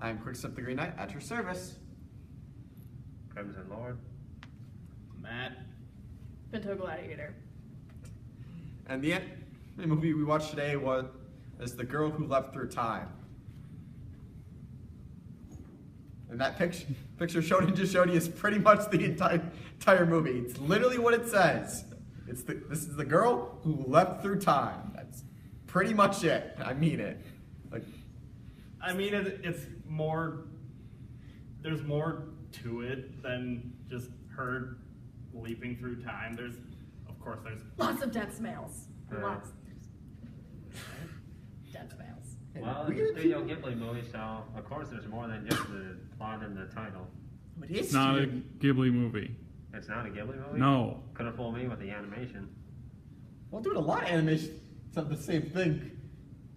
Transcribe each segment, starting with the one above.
I'm Quickstep the Green Knight at your service. Crimson Lord. Matt. Pinto Gladiator. And the movie we watched today is The Girl Who Leapt Through Time. And that picture shown in Jody is pretty much the entire movie. It's literally what it says. This is the girl who leapt through time. That's pretty much it. I mean it. It's more. There's more to it than just her leaping through time. There's lots of dense males. Yeah. Lots. Dense males. Well, it's a Studio Ghibli movie, so of course there's more than just the plot and the title. But it's not a Ghibli movie. It's not a Ghibli movie? No. Could have fooled me with the animation. Well, doing a lot of animation of the same thing,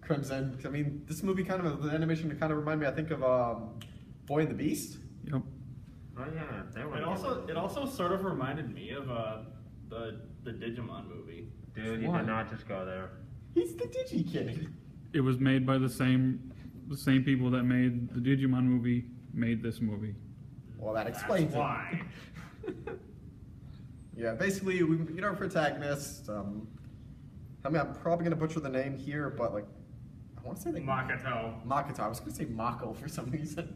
Crimson. I mean, this movie the animation kind of remind me, I think, of Boy and the Beast. Yep. Oh yeah, they were. It also sort of reminded me of the Digimon movie. Dude, you did not just go there. He's the Digi Kid. It was made by the same people that made the Digimon movie made this movie. Well, that explains why. Yeah, basically, we meet our protagonist. I'm probably going to butcher the name here, but I want to say Makoto. Makoto. I was going to say Mako for some reason.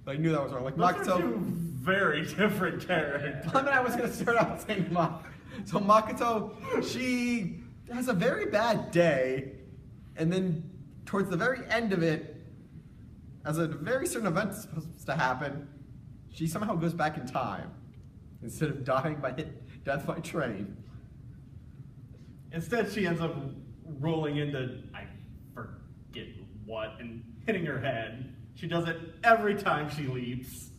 But I knew that was wrong. Those are two very different characters. I was going to start out saying Mako. So Makoto, she has a very bad day, and then towards the very end of it, as a very certain event is supposed to happen, she somehow goes back in time instead of dying by death by train. Instead, she ends up rolling into I forget what and hitting her head. She does it every time she leaps.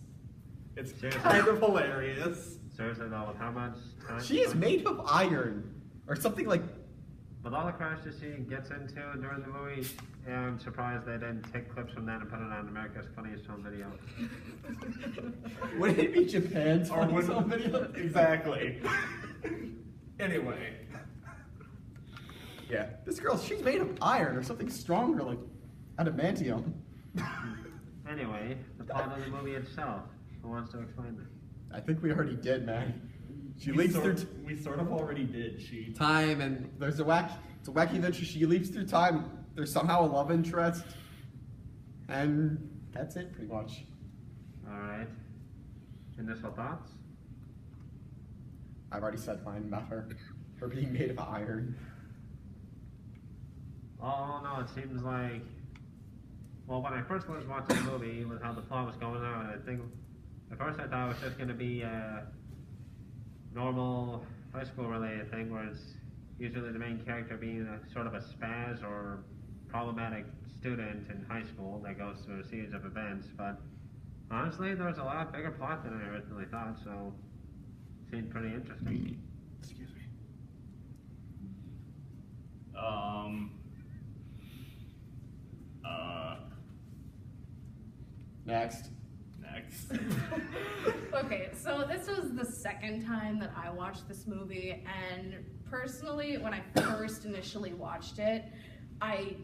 It's kind of hilarious. Seriously though, with how much time? She is made of iron, or something like. With all the crashes she gets into during the movie, yeah, I'm surprised they didn't take clips from that and put it on America's Funniest Home Video. Would it be Japan's Funniest Home Video? Exactly. Anyway. Yeah, this girl, she's made of iron or something stronger, like adamantium. Anyway, the plot of the movie itself. Who wants to explain that? I think we already did, man. She We leaps sort through of already did. time, and it's a wacky adventure. She leaps through time. There's somehow a love interest, and that's it, pretty much. All right. Initial thoughts? I've already said mine about her being made of iron. Oh no, it seems like. Well, when I first was watching the movie, with how the plot was going on, I think at first I thought it was just going to be a normal high school related thing, where it's usually the main character being a sort of a spaz or problematic student in high school that goes through a series of events. But honestly, there was a lot bigger plot than I originally thought, so it seemed pretty interesting. Excuse me. Next. Okay, so this was the second time that I watched this movie, and personally, when I first initially watched it, I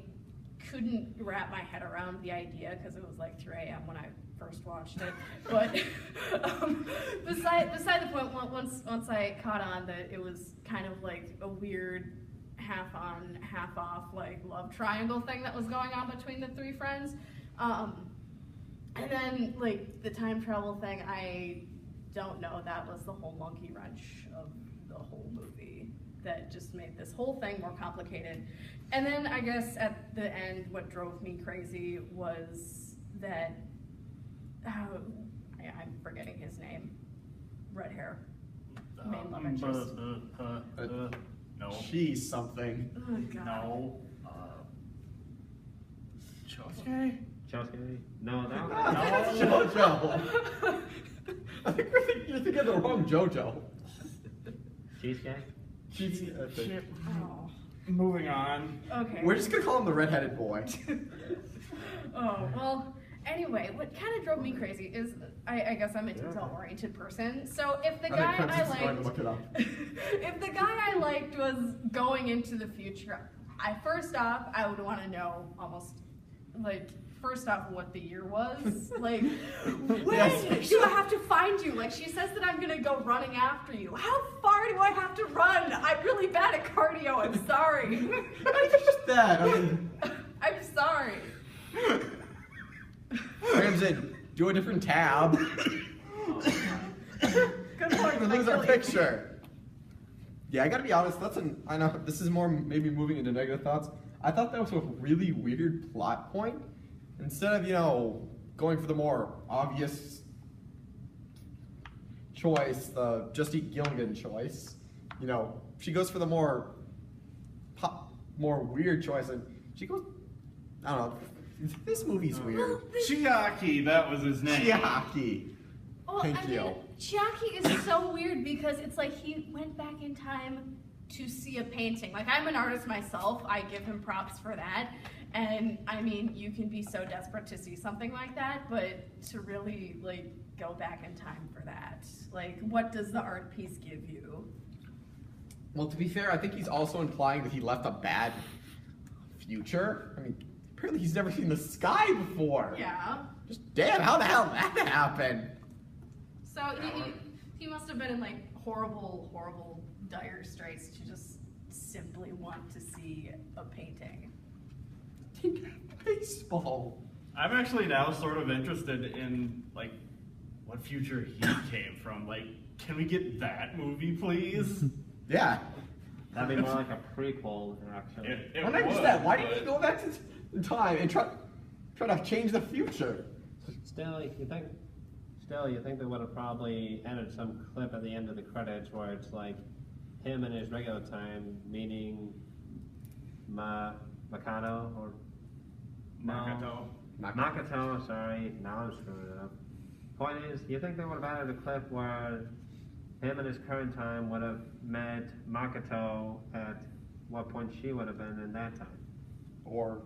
couldn't wrap my head around the idea because it was like 3 a.m. when I first watched it. But beside the point, once I caught on that it was kind of like a weird half on, half off like love triangle thing that was going on between the three friends. And then, like, the time travel thing, I don't know, that was the whole monkey wrench of the whole movie that just made this whole thing more complicated. And then, I guess, at the end, what drove me crazy was that, I'm forgetting his name, red hair, main love interest. No. She's something. Oh, God. No. Chosuke? Chelsea? No, that That's was JoJo. I think you're thinking of the wrong JoJo. Cheesecake? Oh. Moving on. Okay. We're just gonna call him the redheaded boy. Oh, well, anyway, what kind of drove me crazy is, I guess I'm a detail-oriented person, so if the guy if the guy I liked was going into the future, first off, I would want to know almost like, first off, what the year was. Like, when Yes. do I have to find you? Like, she says that I'm gonna go running after you. How far do I have to run? I'm really bad at cardio. I'm sorry. It's just that. I mean, I'm sorry. Ramsey, do a different tab. Good point. We I lose our really- picture. Yeah, I gotta be honest, I know this is more maybe moving into negative thoughts. I thought that was a really weird plot point. Instead of, going for the more obvious choice, the Just Eat Gilligan choice, she goes for the more weird choice, and she goes, I don't know, this movie's weird. Chiaki, that was his name. Chiaki. Well, Thank I you. mean, Chiaki is so weird because it's like he went back in time to see a painting. Like, I'm an artist myself. I give him props for that. And, I mean, you can be so desperate to see something like that, but to really, like, go back in time for that. Like, what does the art piece give you? Well, to be fair, I think he's also implying that he left a bad future. I mean, apparently he's never seen the sky before. Yeah. Just damn, how the hell did that happen? So he must have been in, like, horrible, horrible, dire straits to just simply want to see a painting. Baseball. I'm actually now sort of interested in, like, what future he came from. Like, can we get that movie, please? Yeah. That'd be more like a prequel, actually. It Well, not just would, that. Why did but- he go back to time and try to change the future? Still, you think they would have probably added some clip at the end of the credits where it's like him in his regular time meeting Makoto or Makoto, sorry, now I'm screwing it up. Point is, you think they would have added a clip where him in his current time would have met Makoto at what point she would have been in that time? Or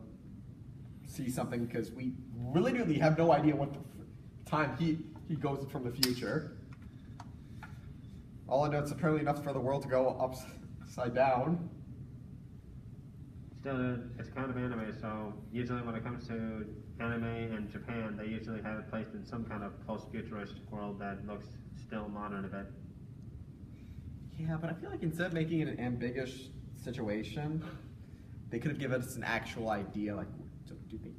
see something, because we literally have no idea what the time he goes from the future. All I know, it's apparently enough for the world to go upside down. Still, it's kind of anime, so usually when it comes to anime in Japan, they usually have it placed in some kind of post-futuristic world that looks still modern a bit. Yeah, but I feel like instead of making it an ambiguous situation, they could have given us an actual idea, like, so do they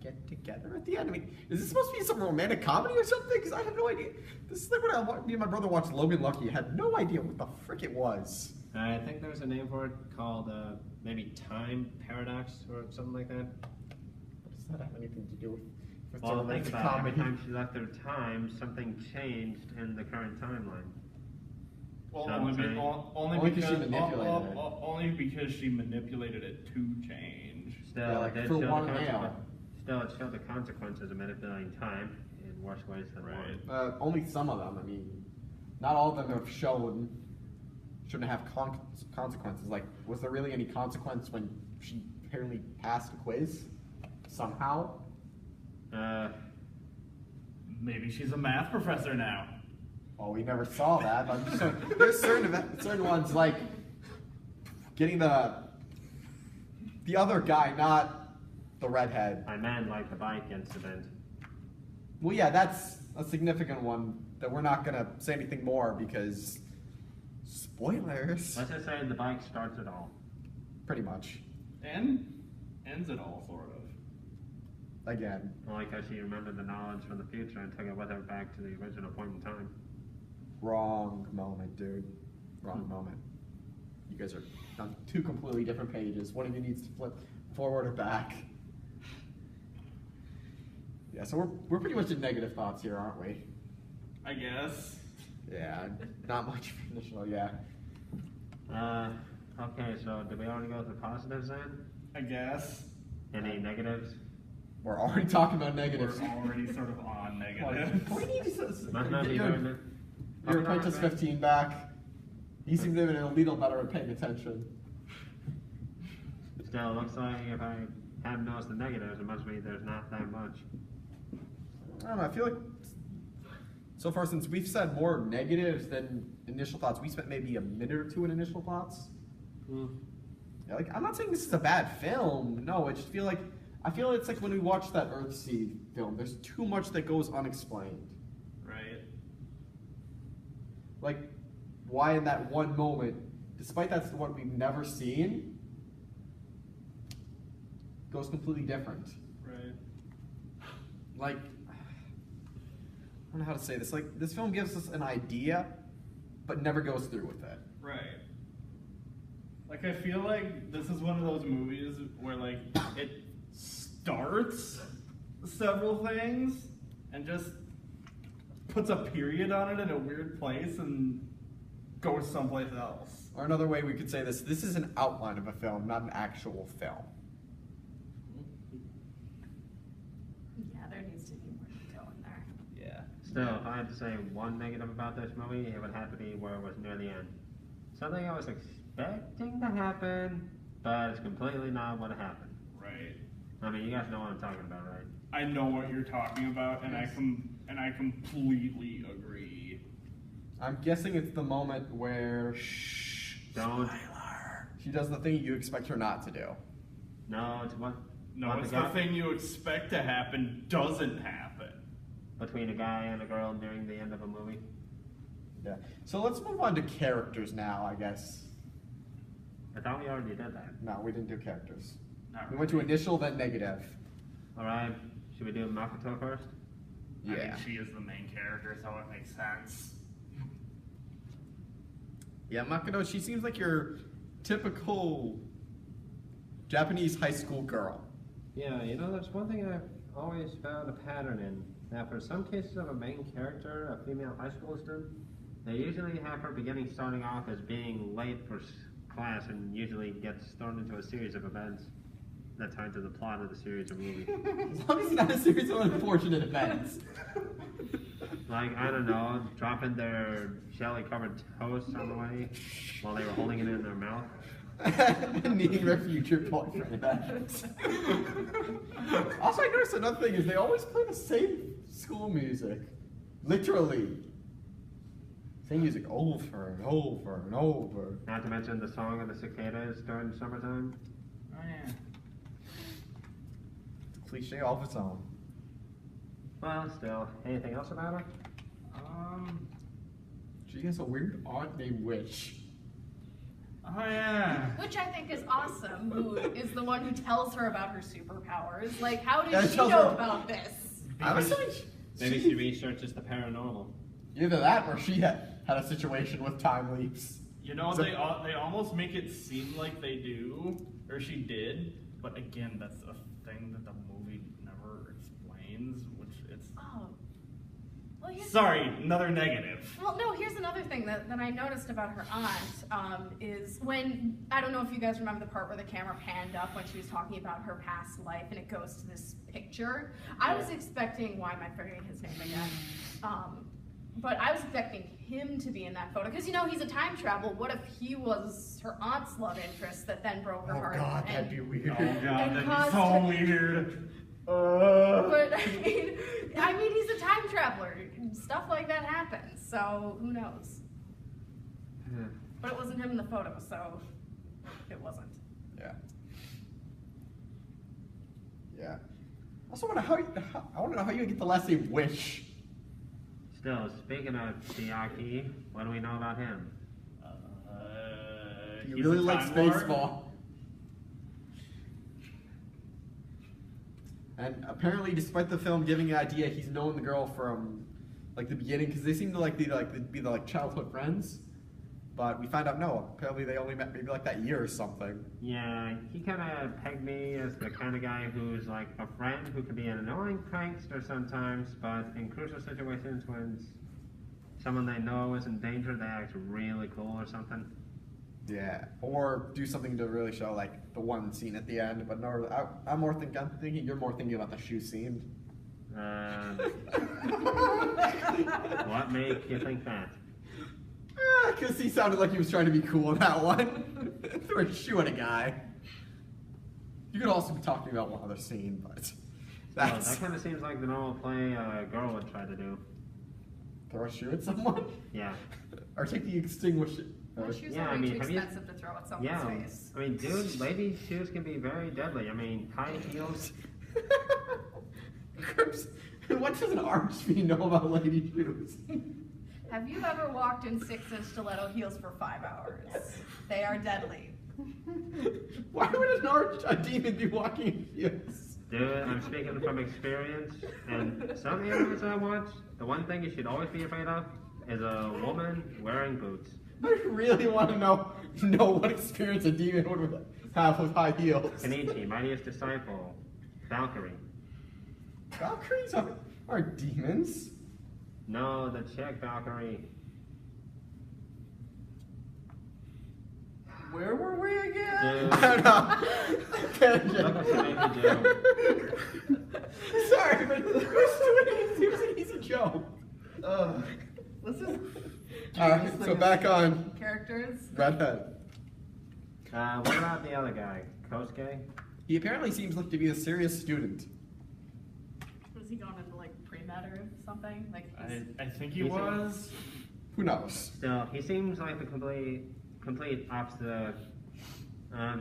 get together at the end? I mean, is this supposed to be some romantic comedy or something? Because I have no idea. This is like when me and my brother watched Logan Lucky. I had no idea what the frick it was. I think there's a name for it called maybe Time Paradox or something like that. What does that have anything to do with Well, think romantic about it. Every comedy? time she left her time, something changed in the current timeline. Well, Something. Only because she manipulated it. only because she manipulated it to change. Still, Yeah, like it did for show the one consequence- nail. Still, it showed the consequences of manipulating time in worse ways than Right. one. Only some of them. I mean, not all of them have shown shouldn't have consequences. Like, was there really any consequence when she apparently passed a quiz somehow? Maybe she's a math professor now. Well, we never saw that. But I'm just saying, there's certain ones like getting the other guy, not the redhead. I meant like the bike incident. Well, yeah, that's a significant one that we're not gonna say anything more because spoilers. Let's just say the bike starts it all. Pretty much. And ends it all, sort of. Again. Only because she remembered the knowledge from the future and took it with her back to the original point in time. Wrong moment, dude. Wrong moment. You guys are on two completely different pages. One of you needs to flip forward or back. Yeah, so we're pretty much in negative thoughts here, aren't we? I guess. Yeah, not much initial, yeah. Okay, so did we already go through positives then? I guess. Any negatives? We're already talking about negatives. We're already sort of on Like, negative. we need to Must not be your doing it. apprentice 15 back. He seems to be a little better at paying attention. Still, it looks like if I haven't noticed the negatives, it must be there's not that much. I don't know, I feel like so far since we've said more negatives than initial thoughts, we spent maybe a minute or two in initial thoughts. Yeah, like, I'm not saying this is a bad film. No, I just feel like I feel it's like when we watch that Earthseed film, there's too much that goes unexplained. Right. Like, why in that one moment, despite that's the one we've never seen, goes completely different. Right. Like, I don't know how to say this. Like, this film gives us an idea, but never goes through with it. Right. Like, I feel like this is one of those movies where, like, it starts several things and just puts a period on it in a weird place and goes someplace else. Or another way we could say this is an outline of a film, not an actual film. Yeah, there needs to be more detail in there. Yeah. Still, if I had to say one negative about this movie, it would have to be where it was near the end. Something I was expecting to happen, but it's completely not what happened. Right. I mean, you guys know what I'm talking about, right? I know what you're talking about, and I completely agree. I'm guessing it's the moment where Don't. she does the thing you expect her not to do. No, it's what? No, what it's the the guy- thing you expect to happen doesn't happen. Between a guy and a girl nearing the end of a movie. Yeah. So let's move on to characters now, I guess. I thought we already did that. No, we didn't do characters. Not We went to really. initial, then negative. Alright, should we do Makoto first? I mean, she is the main character, so it makes sense. Yeah, Makoto, she seems like your typical Japanese high school girl. Yeah, you know, there's one thing I've always found a pattern in. That for some cases of a main character, a female high school student, they usually have her starting off as being late for class and usually gets thrown into a series of events that tie to the plot of the series of movies. As long as it's not a series of unfortunate events. Like, I don't know, dropping their jelly-covered toast on the way while they were holding it in their mouth. Meeting their future boyfriend. Also, I noticed another thing is they always play the same school music. Literally. Same music over and over and over. Not to mention the song of the cicadas during summertime. Oh, yeah. It's a cliche all of its own. Well, still, anything else about her? She has a weird aunt named Witch. Oh, yeah. Which I think is awesome, who is the one who tells her about her superpowers. Like, how Yeah, did she tells know her- about this? I was saying Maybe she researches the paranormal. either that or she had a situation with time leaps. You know, So- they almost make it seem like they do, or she did, but again, that's a thing that the movie never explains, which it's... Oh. Well, Sorry, another negative. Well, no, here's another thing that I noticed about her aunt, is when, I don't know if you guys remember the part where the camera panned up when she was talking about her past life and it goes to this picture. I was expecting, why am I forgetting his name again? But I was expecting him to be in that photo, because you know, he's a time travel. What if he was her aunt's love interest that then broke her heart? Oh god, and- that'd be weird. Oh god, that'd be caused- so weird. But I mean, he's a time traveler. Stuff like that happens. So who knows? Yeah. But it wasn't him in the photo, so it wasn't. Yeah. Yeah. Also, I want to know how you get the last name Wish. Still, speaking of Chiaki, what do we know about him? You He's really a like Time Lord. Spaceball. And apparently, despite the film giving an idea, he's known the girl from like the beginning because they seem to be the childhood friends. But we find out no. Apparently, they only met maybe like that year or something. Yeah, he kind of pegged me as the kind of guy who's like a friend who could be an annoying prankster sometimes, but in crucial situations when someone they know is in danger, they act really cool or something. Yeah. Or do something to really show like the one scene at the end. But no, I'm thinking you're more thinking about the shoe scene. What make you think that? Because he sounded like he was trying to be cool in that one. Threw a shoe at a guy. You could also be talking about one other scene, but Well, that's that kind of seems like the normal play a girl would try to do. throw a shoe at someone, Yeah. or take the extinguisher. Well, shoes Yeah, are I way mean, too have you- expensive to throw at someone's Yeah. face. I mean, dude, ladies' shoes can be very deadly. I mean, high heels Crips, what does an archfiend know about lady shoes? Have you ever walked in 6-inch stiletto heels for 5 hours? They are deadly. Why would a demon be walking in heels? Dude, I'm speaking from experience, and some of the animes I watch, the one thing you should always be afraid of is a woman wearing boots. I really want to know what experience a demon would have with high heels. Kenichi, Mightiest Disciple, Valkyrie. Valkyries aren't demons. No, the chick Valkyrie. Where were we again? Dude, I don't know. look what you made me do. Sorry, but it was an easy joke. Let's just. Alright, so back on Characters? Redhead. What about the other guy, Kosuke? He apparently seems like to be a serious student. Was he going into like pre-med or something? Like I think he was. Who knows? Still, he seems like the complete opposite of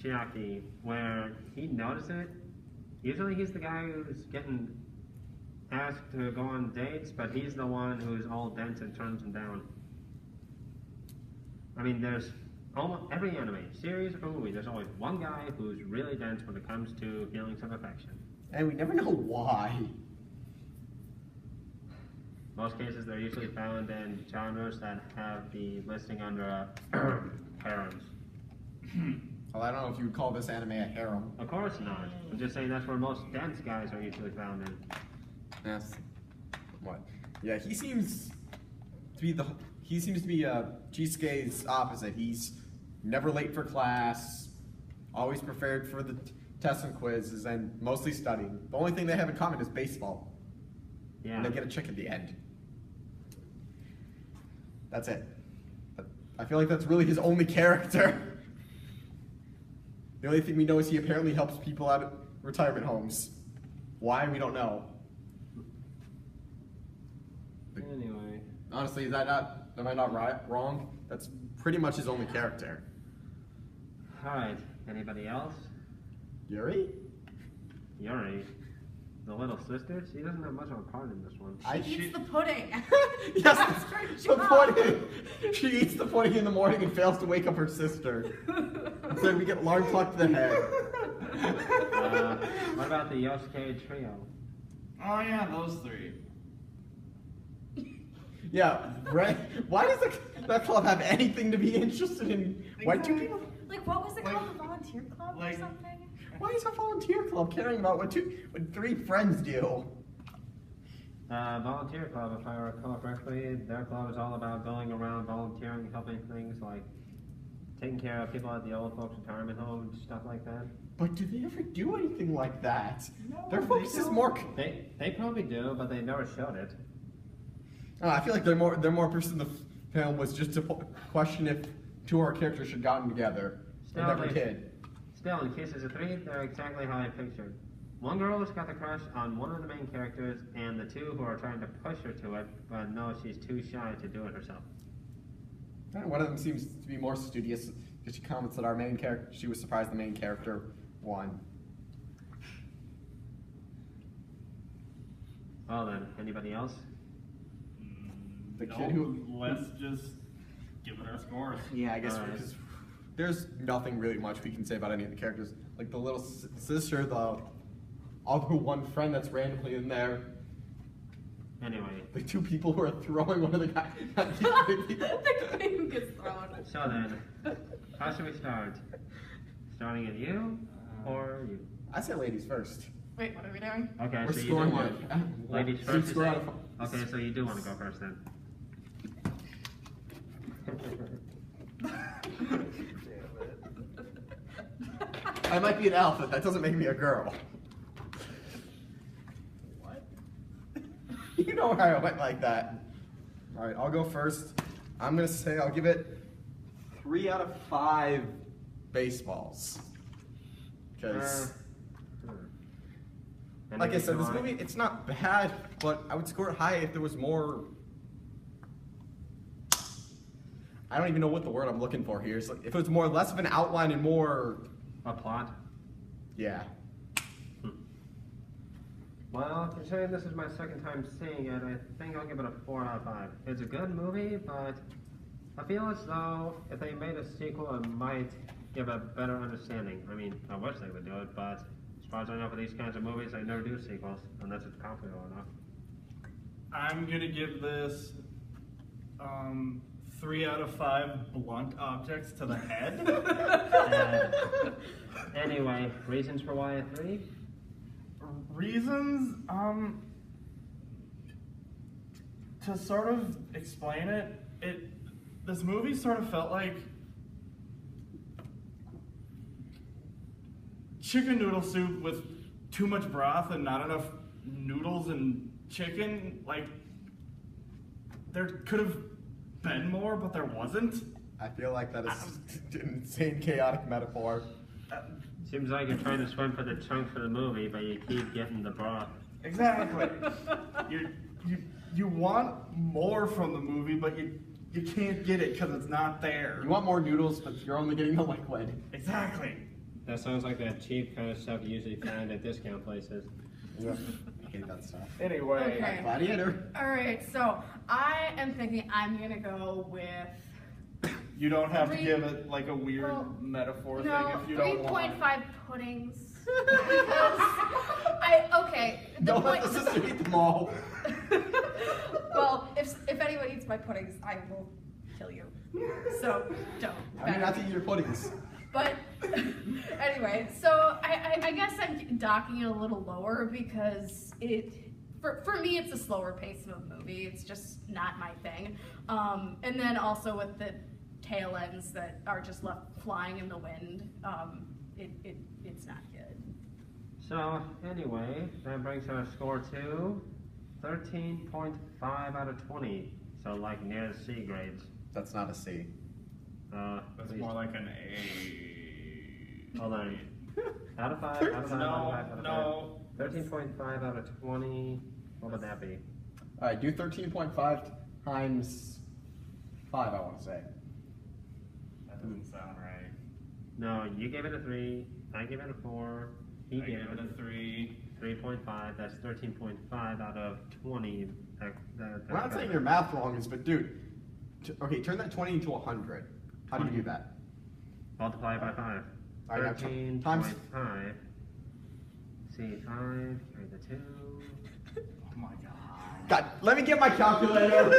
Chiaki, where he noticed it. Usually he's the guy who's getting asked to go on dates, but he's the one who's all dense and turns him down. I mean, there's almost every anime, series or movie, there's always one guy who's really dense when it comes to feelings of affection. And we never know why. Most cases, they're usually found in genres that have the listing under harems. Well, I don't know if you would call this anime a harem. Of course not. I'm just saying that's where most dense guys are usually found in. Yes. What? Yeah, he seems to be Chisuke's opposite. He's never late for class, always prepared for the tests and quizzes, and mostly studying. The only thing they have in common is baseball. Yeah. And they get a chick at the end. That's it. I feel like that's really his only character. The only thing we know is he apparently helps people out at retirement homes. Why, we don't know. Anyway. Honestly, am I not wrong? That's pretty much his only character. Alright, anybody else? Yuri? Yuri. The little sister? She doesn't have much of a part in this one. She eats the pudding. Yes, That's her the job. pudding. She eats the pudding in the morning and fails to wake up her sister. So we get alarm clock to the head. What about the Yosuke trio? Oh yeah, those three. Yeah, right. Why does that club have anything to be interested in? Why do people? Like, what was it Like- called? The volunteer club or like- something? Why is a volunteer club caring about what three friends do? Volunteer club, if I recall correctly, their club is all about going around volunteering, helping things like taking care of people at the old folks retirement home, stuff like that. But do they ever do anything like that? No, Their they focus is don't. more. They probably do, but they never showed it. I feel like they're more interested in the film was just to question if two of our characters should gotten together. They Still, never did. Still, in cases of three, they're exactly how I pictured. One girl has got the crush on one of the main characters, and the two who are trying to push her to it, but no, she's too shy to do it herself. One of them seems to be more studious because she comments that our main character, she was surprised the main character won. Well then, anybody else? The No, kid who. Let's just give it our scores. Yeah, I guess Alright. because there's nothing really much we can say about any of the characters. Like the little sister, the other one friend that's randomly in there, Anyway, the two people who are throwing one of the guys. The guy who gets thrown. so then, how should we start? Starting at you, or you? I say ladies first. Wait, what are we doing? Okay, We're so you scoring do want it. ladies We first. You score say? out of- Okay, so you do want to go first then. I might be an alpha. That doesn't make me a girl. What? You know why I went like that. All right, I'll go first. I'm gonna say I'll give it 3 out of 5 baseballs. Because, like I said, this movie, it's not bad, but I would score it high if there was more. I don't even know what the word I'm looking for here. So if it was less of an outline and more, a plot. yeah. Well, considering this is my second time seeing it, I think I'll give it a 4 out of 5. It's a good movie, but I feel as though if they made a sequel, it might give a better understanding. I mean, I wish they would do it, but as far as I know for these kinds of movies, they never do sequels, unless it's popular enough. I'm gonna give this 3 out of 5 blunt objects to the head. Anyway, reasons for why a 3? Reasons, to sort of explain it, this movie sort of felt like chicken noodle soup with too much broth and not enough noodles and chicken. Like, there could have been more, but there wasn't. I feel like that is an insane, chaotic metaphor. Seems like you're trying to swim for the chunk for the movie, but you keep getting the broth. Exactly. You want more from the movie, but you can't get it because it's not there. You want more noodles, but you're only getting the liquid. Exactly. That sounds like that cheap kind of stuff you usually find at discount places. Yeah, I hate that stuff. Anyway, Okay. Gladiator. All right, so I am thinking I'm gonna go with you don't have to Three- give it like a weird metaphor thing if you don't want. 3.5 puddings. Because the Don't point. let the sister eat them all. Well, if anyone eats my puddings, I will kill you. So don't. I mean, not to eat your puddings. But anyway, so I guess I'm docking it a little lower because for me it's a slower pace of a movie. It's just not my thing. And then also with the tail ends that are just left flying in the wind, it's not good. So, anyway, that brings our score to 13.5 out of 20. So, like near the C grades. That's not a C. That's please. more like an A. Hold on. Out of 5, out of 5, out of 5, out of 5. No. 13.5 out of 20. What would that be? All right, do 13.5 times 5, I want to say. That doesn't sound right. No, you gave it a 3. I gave it a 4. He I gave give it a 3. 3.5. That's 13.5 out of 20. We're not saying your math wrong, but dude, okay, turn that 20 into 100. How do you do that? Multiply it by 5. All right, now 13.5. See, 5, carry the 2. Oh my god. God, let me get my calculator.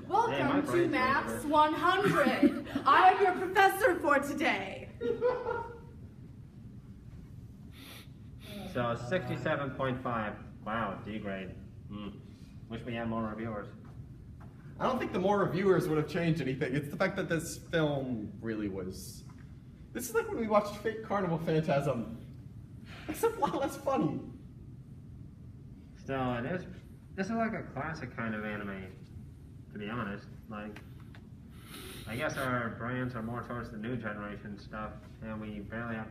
Welcome Hey, my to brain's Maths over. 100. I am your professor for today. So 67.5. Wow, D grade. Wish we had more reviewers. I don't think the more reviewers would have changed anything. It's the fact that this film really was. This is like when we watched Fake Carnival Phantasm, except a lot less funny. Still, this is like a classic kind of anime, to be honest. Like, I guess our brands are more towards the new generation stuff, and we barely have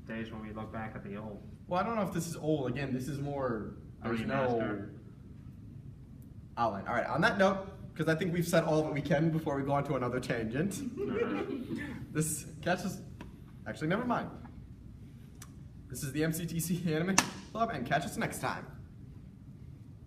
days when we look back at the old. Well, I don't know if this is old. Again, this is more. There's no Remaster. outline. All right. On that note, because I think we've said all that we can before we go on to another tangent. This catches. Actually, never mind. This is the MCTC Anime Club, and catch us next time.